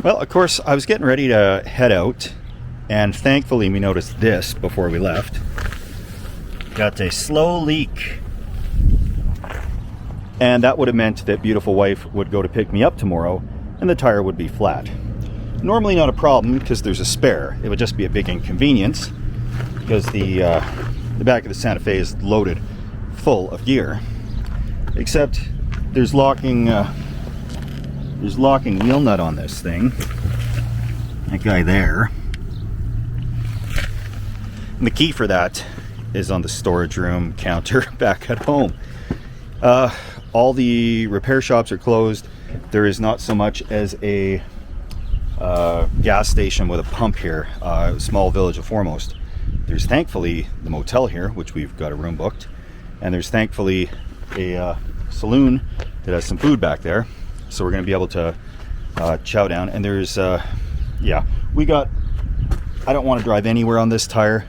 Well, of course, I was getting ready to head out, and thankfully we noticed this before we left. Got a slow leak. And that would have meant that beautiful wife would go to pick me up tomorrow, and the tire would be flat. Normally not a problem because there's a spare. It would just be a big inconvenience because the back of the Santa Fe is loaded full of gear. Except there's locking wheel nut on this thing. That guy there. And the key for that is on the storage room counter back at home. All the repair shops are closed. There is not so much as a gas station with a pump here. Small village of Foremost. There's thankfully the motel here, which we've got a room booked, and there's thankfully a saloon that has some food back there, so we're going to be able to chow down. And there's I don't want to drive anywhere on this tire,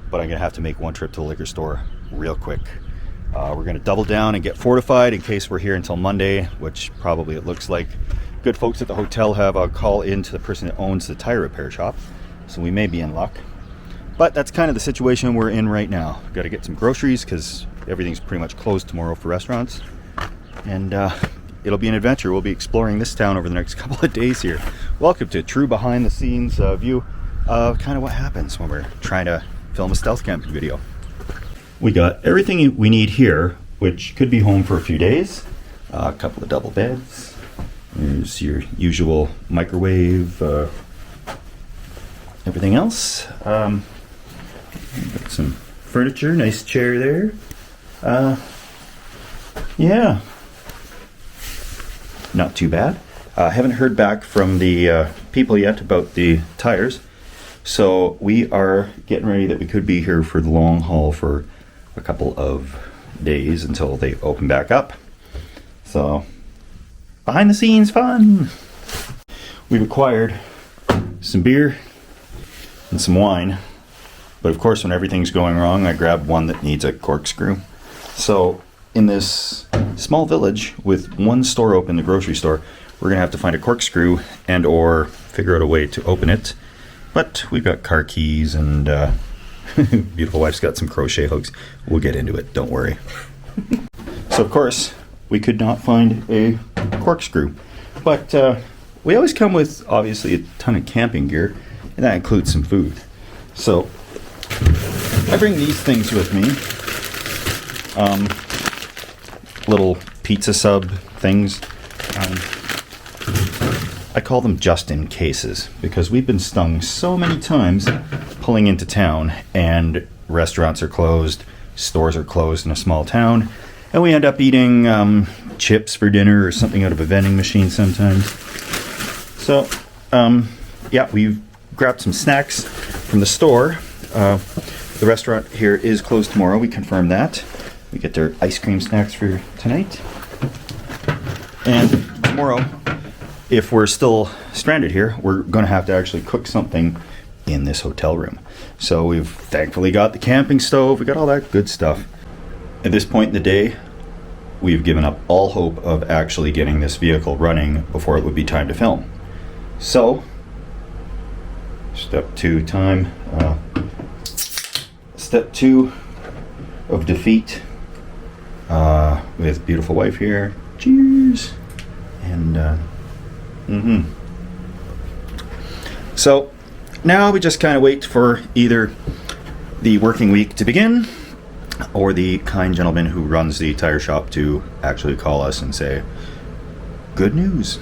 but I'm going to have to make one trip to the liquor store real quick. We're going to double down and get fortified in case we're here until Monday, which probably it looks like. Good folks at the hotel have a call in to the person that owns the tire repair shop, so we may be in luck. But that's kind of the situation we're in right now. Got to get some groceries because everything's pretty much closed tomorrow for restaurants. And it'll be an adventure. We'll be exploring this town over the next couple of days here. Welcome to a true behind the scenes view of kind of what happens when we're trying to film a stealth camping video. We got everything we need here, which could be home for a few days. A couple of double beds. There's your usual microwave. Everything else. Got some furniture, nice chair there. Yeah, not too bad. Haven't heard back from the people yet about the tires, so we are getting ready that we could be here for the long haul for a couple of days until they open back up. So, behind the scenes fun. We've acquired some beer and some wine, but of course when everything's going wrong I grabbed one that needs a corkscrew. So in this small village with one store open, the grocery store, we're gonna have to find a corkscrew and or figure out a way to open it. But we've got car keys and beautiful wife's got some crochet hooks. We'll get into it, don't worry. So of course we could not find a corkscrew, but we always come with obviously a ton of camping gear, and that includes some food. So I bring these things with me, little pizza sub things. I call them just in cases because we've been stung so many times pulling into town and restaurants are closed, stores are closed in a small town, and we end up eating chips for dinner or something out of a vending machine sometimes. So we've grabbed some snacks from the store. The restaurant here is closed tomorrow. We confirmed that. We get their ice cream snacks for tonight. And tomorrow, if we're still stranded here, we're going to have to actually cook something in this hotel room. So we've thankfully got the camping stove. We got all that good stuff. At this point in the day, we've given up all hope of actually getting this vehicle running before it would be time to film. So, step 2 time. Step 2 of defeat with beautiful wife here. Cheers! And, So, now we just kind of wait for either the working week to begin or the kind gentleman who runs the tire shop to actually call us and say, good news.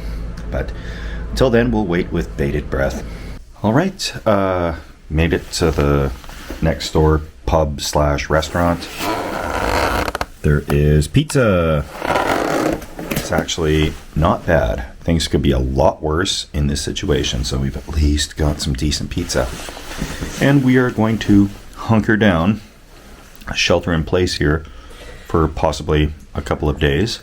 But until then, we'll wait with bated breath. All right, made it to the next door pub / restaurant. There is pizza. It's actually not bad. Things could be a lot worse in this situation, so we've at least got some decent pizza. And we are going to hunker down, shelter in place here for possibly a couple of days.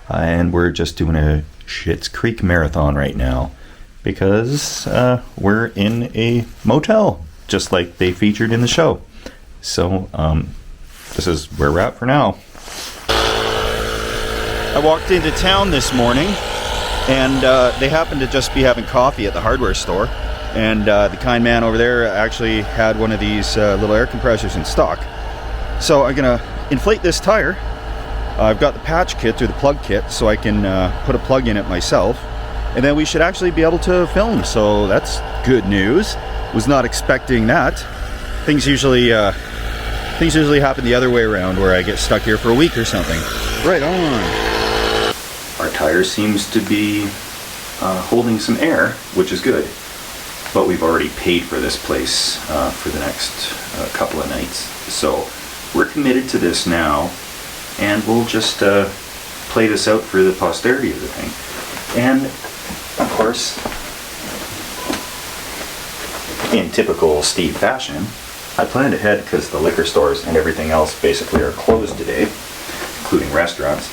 And we're just doing a Schitt's Creek marathon right now because we're in a motel, just like they featured in the show. So this is where we're at for now. I walked into town this morning and they happened to just be having coffee at the hardware store, and the kind man over there actually had one of these little air compressors in stock. So I'm gonna inflate this tire. I've got the patch kit or the plug kit, so I can put a plug in it myself, and then we should actually be able to film. So that's good news. Was not expecting that. Things usually happen the other way around, where I get stuck here for a week or something. Right on. Our tire seems to be holding some air, which is good. But we've already paid for this place for the next couple of nights. So we're committed to this now, and we'll just play this out for the posterity of the thing. And of course, in typical Steve fashion, I planned ahead because the liquor stores and everything else basically are closed today, including restaurants.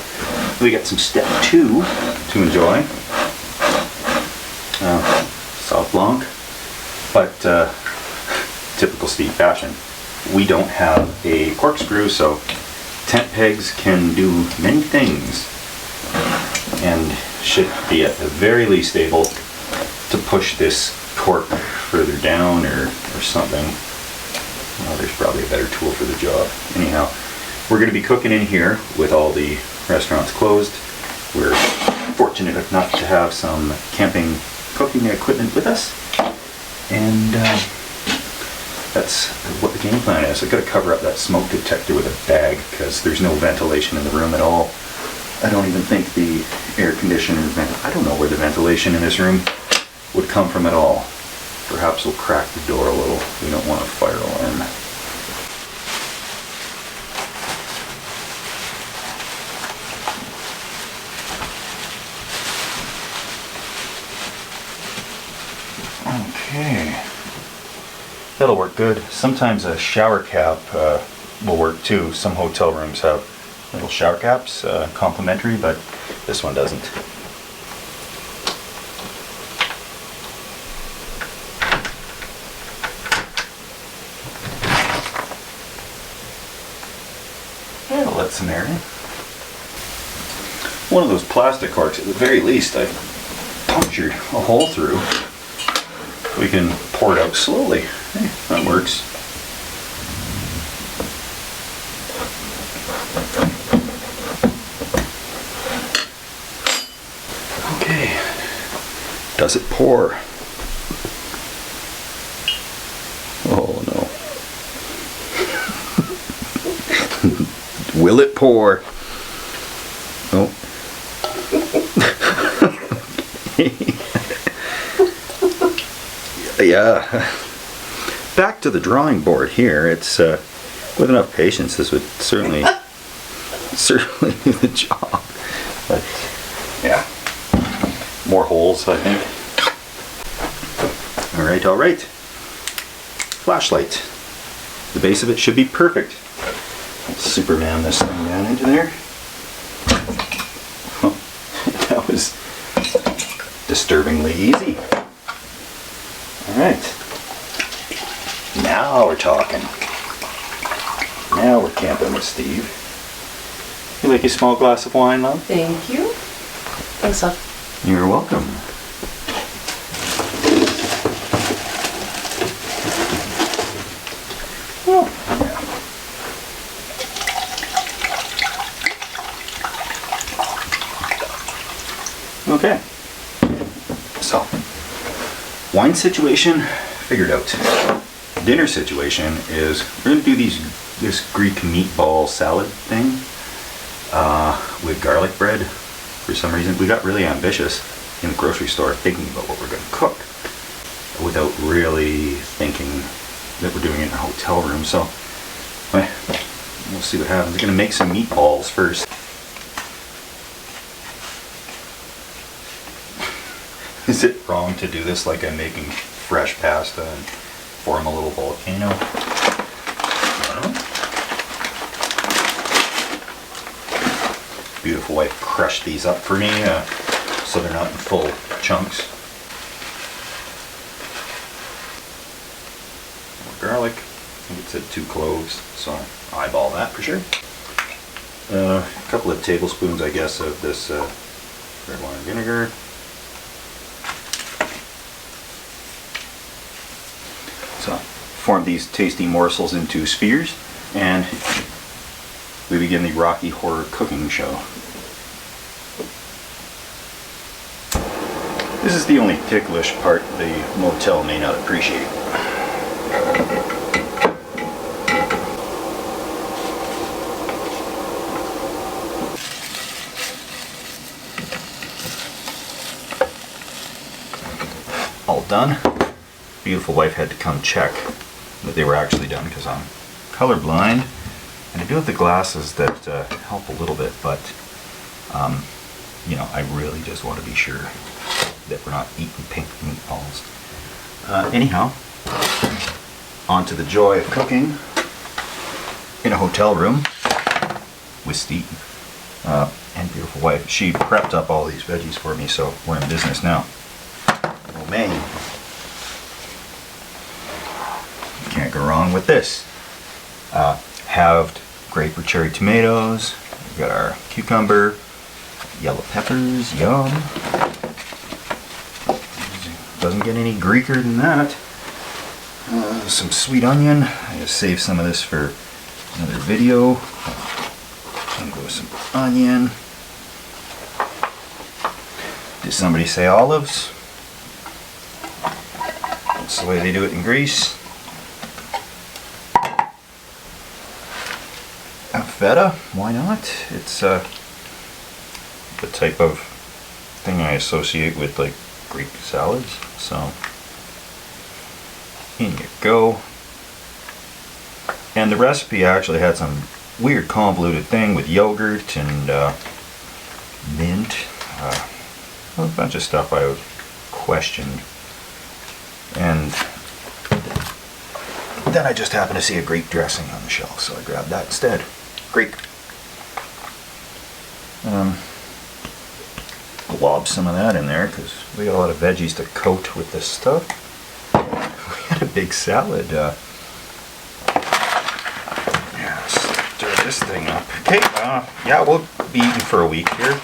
We got some step 2 to enjoy. Sauv Blanc. But typical Steve fashion, we don't have a corkscrew, so tent pegs can do many things and should be at the very least able to push this cork further down or something. Well, there's probably a better tool for the job. Anyhow, we're going to be cooking in here with all the restaurants closed. We're fortunate enough to have some camping cooking equipment with us, and that's what the game plan is. I've got to cover up that smoke detector with a bag because there's no ventilation in the room at all. I don't even think the air conditioner, I don't know where the ventilation in this room would come from at all. Perhaps we'll crack the door a little. We don't want a fire alarm. Okay. That'll work good. Sometimes a shower cap will work too. Some hotel rooms have little shower caps, complimentary, but this one doesn't. That'll let some air in. One of those plastic corks, at the very least, I punctured a hole through. We can pour it out slowly. Hey, that works. Okay. Does it pour? Oh no. Will it pour? Oh. Yeah. Back to the drawing board here. It's with enough patience, this would certainly do the job. But yeah, more holes, I think. All right. Flashlight. The base of it should be perfect. I'll Superman this thing down into there. Oh, that was disturbingly easy. All right. Now we're talking. Now we're camping with Steve. You like a small glass of wine, love? Thank you. Thanks, love. You're welcome. Oh, yeah. Okay. So, wine situation figured out. Dinner situation is we're going to do this Greek meatball salad thing with garlic bread. For some reason, we got really ambitious in the grocery store thinking about what we're going to cook without really thinking that we're doing it in a hotel room. So we'll see what happens. We're going to make some meatballs first. Is it wrong to do this like I'm making fresh pasta and form a little volcano? Beautiful wife crushed these up for me so they're not in full chunks. More garlic. I think it said 2 cloves, so eyeball that for sure. A couple of tablespoons, I guess, of this red wine vinegar. So form these tasty morsels into spheres, and we begin the Rocky Horror cooking show. This is the only ticklish part the Motel may not appreciate. All done. Beautiful wife had to come check that they were actually done because I'm colorblind, and I do have the glasses that help a little bit, but you know, I really just want to be sure that we're not eating pink meatballs. Anyhow, on to the joy of cooking in a hotel room with Steve and beautiful wife. She prepped up all these veggies for me, so we're in business now. Romaine. Can't go wrong with this. Halved grape or cherry tomatoes. We've got our cucumber, yellow peppers, yum. Doesn't get any Greeker than that. Some sweet onion. I just saved some of this for another video. I'm gonna go with some onion. Did somebody say olives? That's the way they do it in Greece. Feta, why not? It's the type of thing I associate with like Greek salads. So in you go. And the recipe actually had some weird convoluted thing with yogurt and mint, a bunch of stuff I questioned. And then I just happened to see a Greek dressing on the shelf, so I grabbed that instead. Greek. Lob some of that in there because we got a lot of veggies to coat with this stuff. We had a big salad. Yeah, stir this thing up. Okay, yeah, we'll be eating for a week here.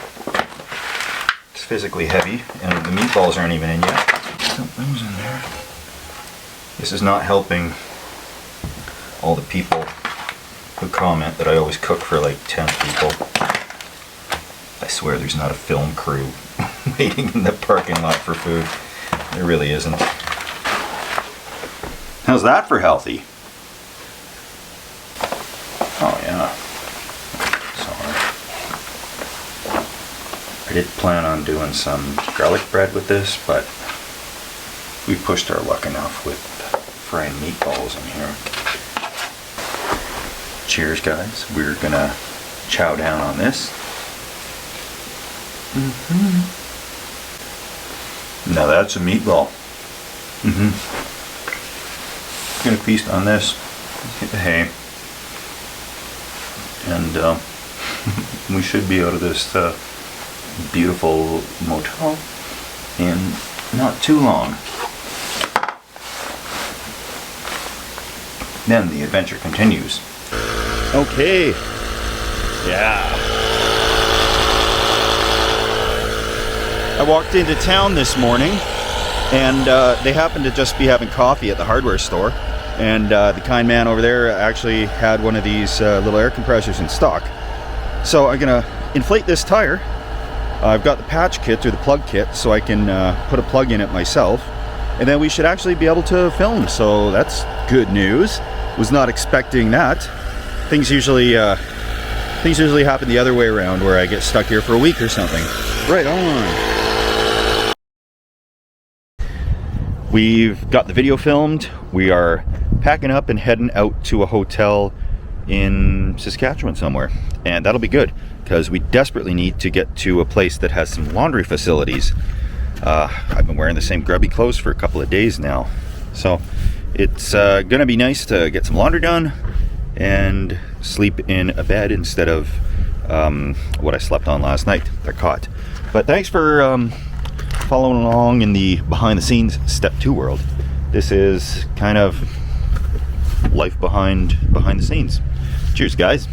It's physically heavy, and the meatballs aren't even in yet. Dump those in there. This is not helping all the people who comment that I always cook for like 10 people. I swear there's not a film crew waiting in the parking lot for food. There really isn't. How's that for healthy? Oh yeah. Sorry. I did plan on doing some garlic bread with this, but we pushed our luck enough with frying meatballs in here. Cheers, guys. We're gonna chow down on this. Now that's a meatball. Gonna feast on this. Get the hay. And we should be out of this beautiful motel in not too long. Then the adventure continues. Okay. Yeah. I walked into town this morning, and they happened to just be having coffee at the hardware store, and the kind man over there actually had one of these little air compressors in stock. So I'm gonna inflate this tire. I've got the patch kit or the plug kit, so I can put a plug in it myself, and then we should actually be able to film. So that's good news. Was not expecting that. Things usually happen the other way around, where I get stuck here for a week or something. Right on. We've got the video filmed. We are packing up and heading out to a hotel in Saskatchewan somewhere, and that'll be good because we desperately need to get to a place that has some laundry facilities. I've been wearing the same grubby clothes for a couple of days now, so it's gonna be nice to get some laundry done and sleep in a bed instead of what I slept on last night. They're caught. But thanks for following along in the behind the scenes step 2 world. This is kind of life behind the scenes. Cheers, guys.